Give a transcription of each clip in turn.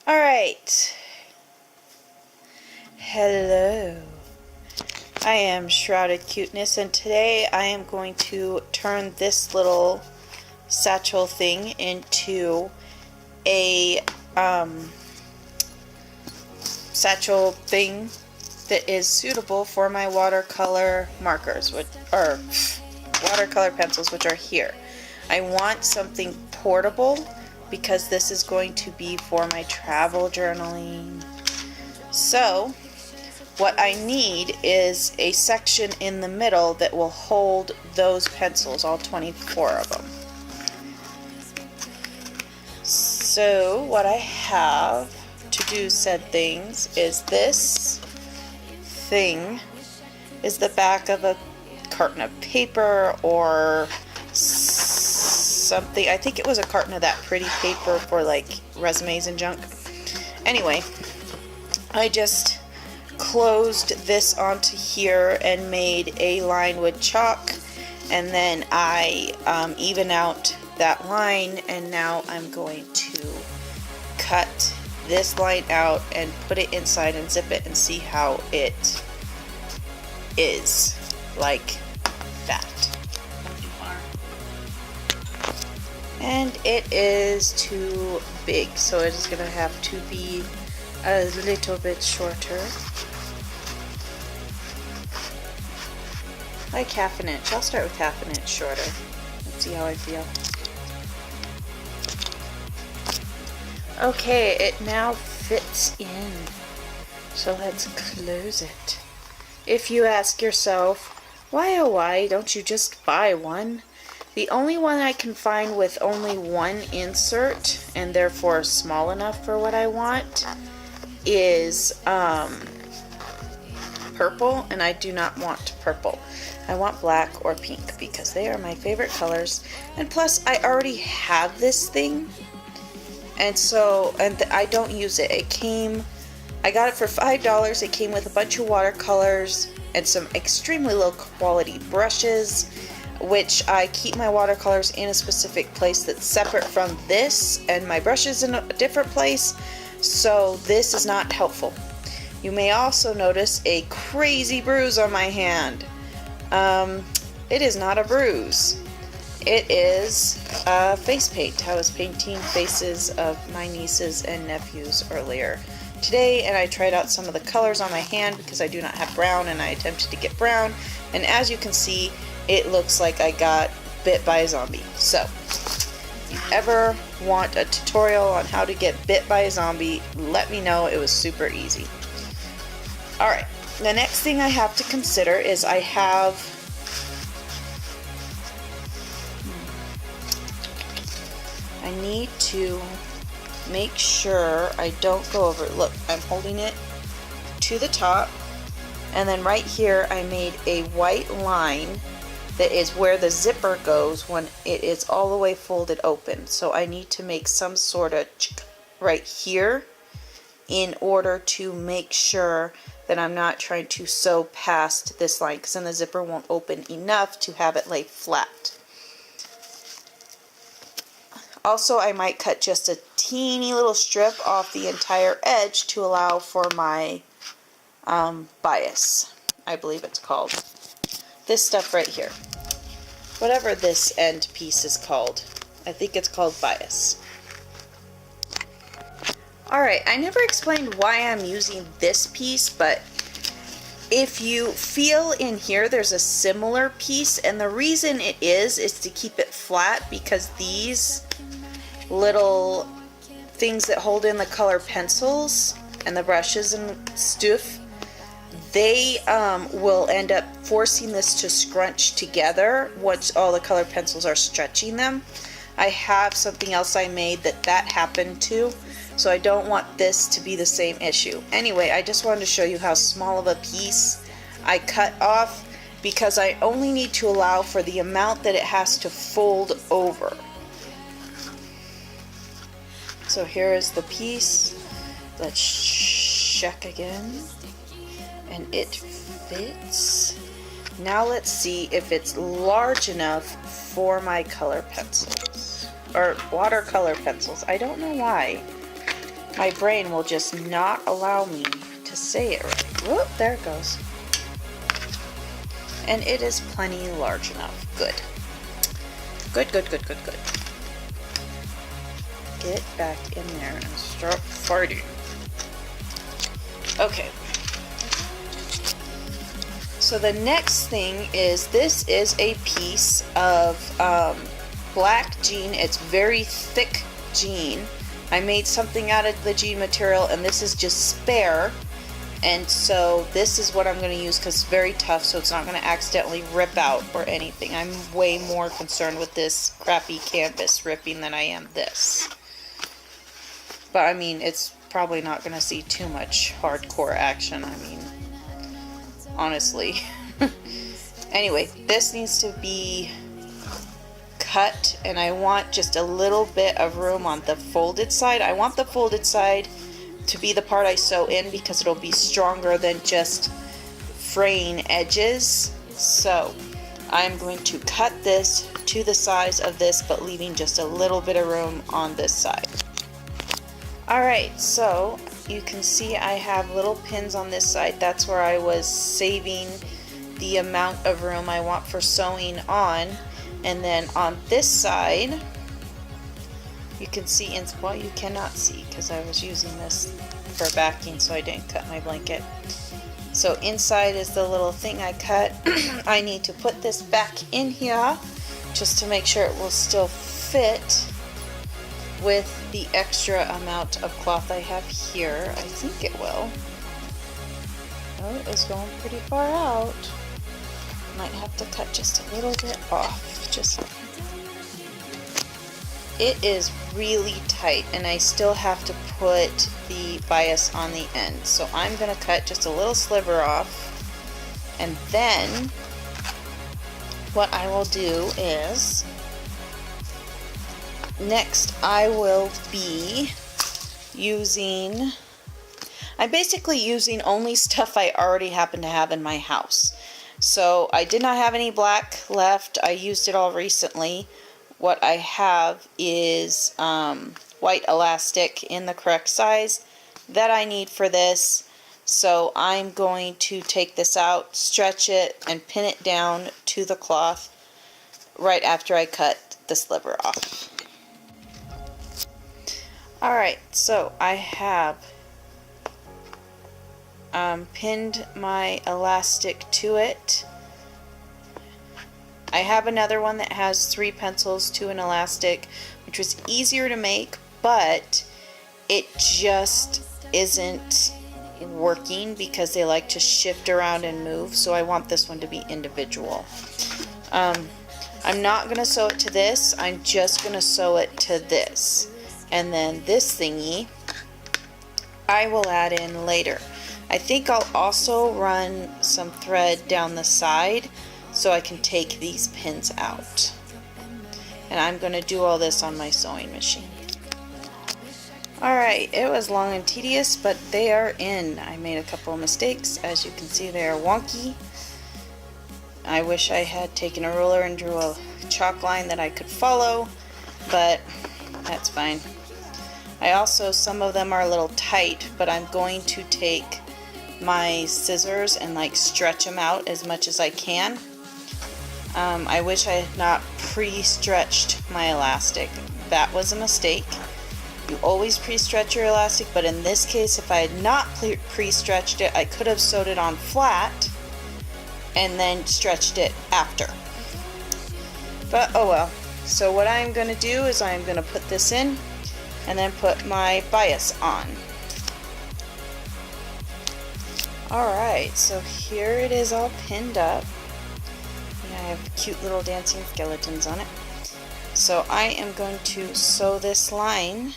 Alright. Hello. I am Shrouded Cuteness, and today I am going to turn this little satchel thing into a satchel thing that is suitable for my watercolor markers, or watercolor pencils, which are here. I want something portable because this is going to be for my travel journaling. So what I need is a section in the middle that will hold those pencils, all 24 of them. So what I have to do said things is this thing is the back of a carton of paper or something. I think it was a carton of that pretty paper for like resumes and junk. Anyway, I just closed this onto here and made a line with chalk, and then I even out that line, and now I'm going to cut this line out and put it inside and zip it and see how it is like that. And it is too big, so it is going to have to be a little bit shorter. Like half an inch. I'll start with half an inch shorter. Let's see how I feel. Okay, it now fits in. So let's close it. If you ask yourself, why oh why don't you just buy one? The only one I can find with only one insert, and therefore small enough for what I want, is purple, and I do not want purple. I want black or pink because they are my favorite colors, and plus I already have this thing, and so I don't use it. I got it for $5. It came with a bunch of watercolors and some extremely low quality brushes, which I keep my watercolors in a specific place that's separate from this, and my brushes in a different place, so this is not helpful. You may also notice a crazy bruise on my hand. It is not a bruise. It is face paint. I was painting faces of my nieces and nephews earlier today, and I tried out some of the colors on my hand because I do not have brown, and I attempted to get brown, and as you can see, it looks like I got bit by a zombie. So, if you ever want a tutorial on how to get bit by a zombie, let me know. It was super easy. Alright, the next thing I have to consider is I need to make sure I don't go over. Look, I'm holding it to the top, and then right here I made a white line that is where the zipper goes when it is all the way folded open. So I need to make some sort of right here in order to make sure that I'm not trying to sew past this line, because then the zipper won't open enough to have it lay flat. Also, I might cut just a teeny little strip off the entire edge to allow for my bias, I believe it's called. This stuff right here. Whatever this end piece is called. I think it's called bias. Alright, I never explained why I'm using this piece, but if you feel in here there's a similar piece, and the reason it is to keep it flat, because these little things that hold in the color pencils and the brushes and stuff, they will end up forcing this to scrunch together once all the color pencils are stretching them. I have something else I made that happened to, so I don't want this to be the same issue. Anyway, I just wanted to show you how small of a piece I cut off, because I only need to allow for the amount that it has to fold over. So here is the piece. Let's check again. And it fits. Now let's see if it's large enough for my color pencils. Or watercolor pencils. I don't know why. My brain will just not allow me to say it right. Whoop, there it goes. And it is plenty large enough. Good. Good, good, good, good, good. Get back in there and start farting. Okay. So the next thing is, this is a piece of black jean. It's very thick jean. I made something out of the jean material, and this is just spare. And so this is what I'm going to use because it's very tough, so it's not going to accidentally rip out or anything. I'm way more concerned with this crappy canvas ripping than I am this. But I mean, it's probably not going to see too much hardcore action. I mean, honestly. Anyway, this needs to be cut, and I want just a little bit of room on the folded side. I want the folded side to be the part I sew in because it'll be stronger than just fraying edges. So I'm going to cut this to the size of this, but leaving just a little bit of room on this side. Alright, so you can see I have little pins on this side. That's where I was saving the amount of room I want for sewing on. And then on this side, you can see, well, you cannot see because I was using this for backing, so I didn't cut my blanket. So inside is the little thing I cut. I need to put this back in here just to make sure it will still fit with the extra amount of cloth I have here. I think it will. Oh, it is going pretty far out. Might have to cut just a little bit off. It is really tight, and I still have to put the bias on the end. So I'm going to cut just a little sliver off, and then what I will do is, next I will be using, I'm basically using only stuff I already happen to have in my house. So I did not have any black left. I used it all recently. What I have is white elastic in the correct size that I need for this. So I'm going to take this out, stretch it, and pin it down to the cloth right after I cut the sliver off. Alright, so I have pinned my elastic to it. I have another one that has 3 pencils to an elastic, which was easier to make, but it just isn't working because they like to shift around and move, so I want this one to be individual. I'm not going to sew it to this, I'm just going to sew it to this. And then this thingy I will add in later. I think I'll also run some thread down the side so I can take these pins out. And I'm going to do all this on my sewing machine. Alright, it was long and tedious, but they are in. I made a couple of mistakes. As you can see, they are wonky. I wish I had taken a ruler and drew a chalk line that I could follow, but that's fine. I also, some of them are a little tight, but I'm going to take my scissors and like stretch them out as much as I can. I wish I had not pre-stretched my elastic. That was a mistake. You always pre-stretch your elastic, but in this case, if I had not pre-stretched it, I could have sewed it on flat and then stretched it after. But oh well. So what I'm going to do is I'm going to put this in and then put my bias on. Alright, so here it is all pinned up. Yeah, I have cute little dancing skeletons on it. So I am going to sew this line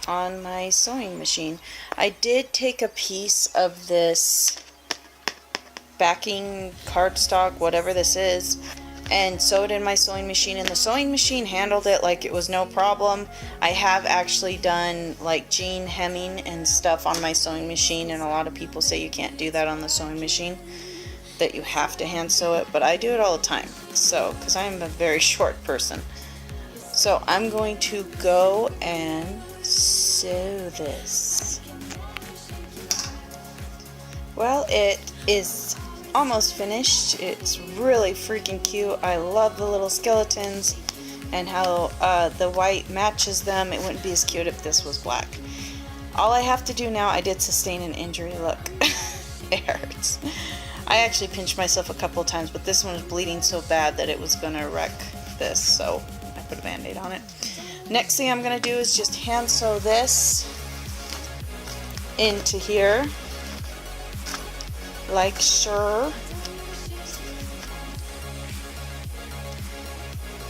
on my sewing machine. I did take a piece of this backing cardstock, whatever this is, and sew it in my sewing machine, and the sewing machine handled it like it was no problem. I have actually done like jean hemming and stuff on my sewing machine, and a lot of people say you can't do that on the sewing machine, that you have to hand sew it, but I do it all the time, so because I'm a very short person. So I'm going to go and sew this. Well, it is almost finished. It's really freaking cute. I love the little skeletons and how the white matches them. It wouldn't be as cute if this was black. All I have to do now, I did sustain an injury, look. It hurts. I actually pinched myself a couple of times, but this one was bleeding so bad that it was going to wreck this, so I put a band-aid on it. Next thing I'm going to do is just hand sew this into here, like so.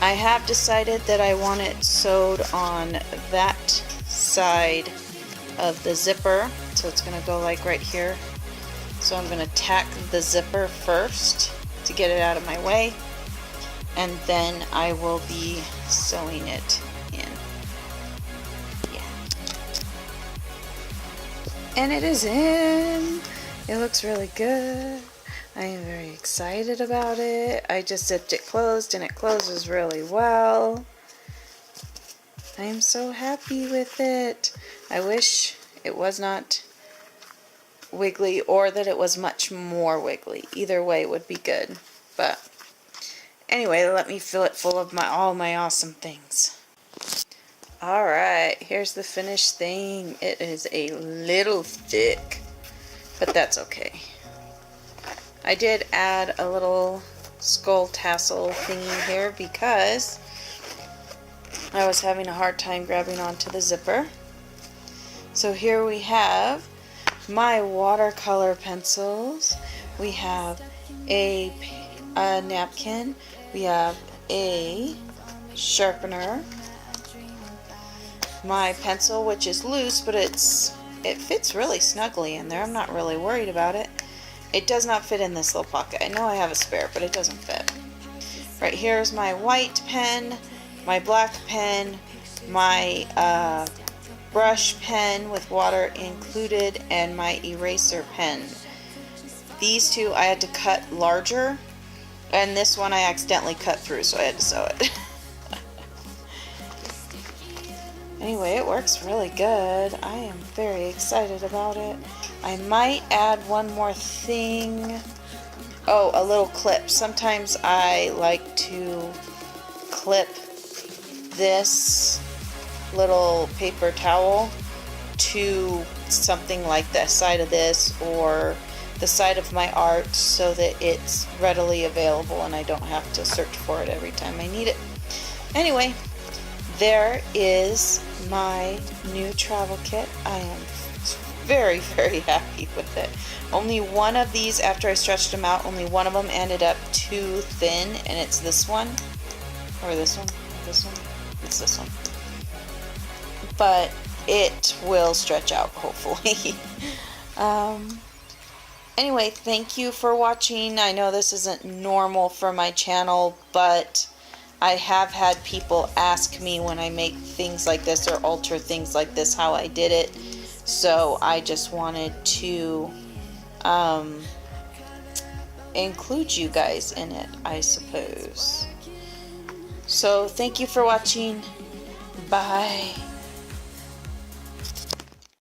I have decided that I want it sewed on that side of the zipper, so it's going to go like right here. So I'm going to tack the zipper first to get it out of my way, and then I will be sewing it in. Yeah. And it is in. It looks really good. I am very excited about it. I just zipped it closed and it closes really well. I am so happy with it. I wish it was not wiggly or that it was much more wiggly. Either way would be good. But anyway, let me fill it full of all my awesome things. Alright, here's the finished thing. It is a little thick, but that's okay. I did add a little skull tassel thingy here because I was having a hard time grabbing onto the zipper. So here we have my watercolor pencils. We have a napkin. We have a sharpener. My pencil, which is loose, but it fits really snugly in there. I'm not really worried about it. It does not fit in this little pocket. I know I have a spare, but it doesn't fit. Right here is my white pen, my black pen, my brush pen with water included, and my eraser pen. These two I had to cut larger, and this one I accidentally cut through, so I had to sew it. Anyway, it works really good. I am very excited about it. I might add one more thing. Oh, a little clip. Sometimes I like to clip this little paper towel to something like the side of this or the side of my art so that it's readily available and I don't have to search for it every time I need it. Anyway, there is my new travel kit. I am very, very happy with it. Only one of these, after I stretched them out, only one of them ended up too thin, and it's this one, or this one, this one, it's this one. But it will stretch out, hopefully. Anyway, thank you for watching. I know this isn't normal for my channel, but I have had people ask me when I make things like this or alter things like this how I did it. So I just wanted to include you guys in it, I suppose. So thank you for watching. Bye.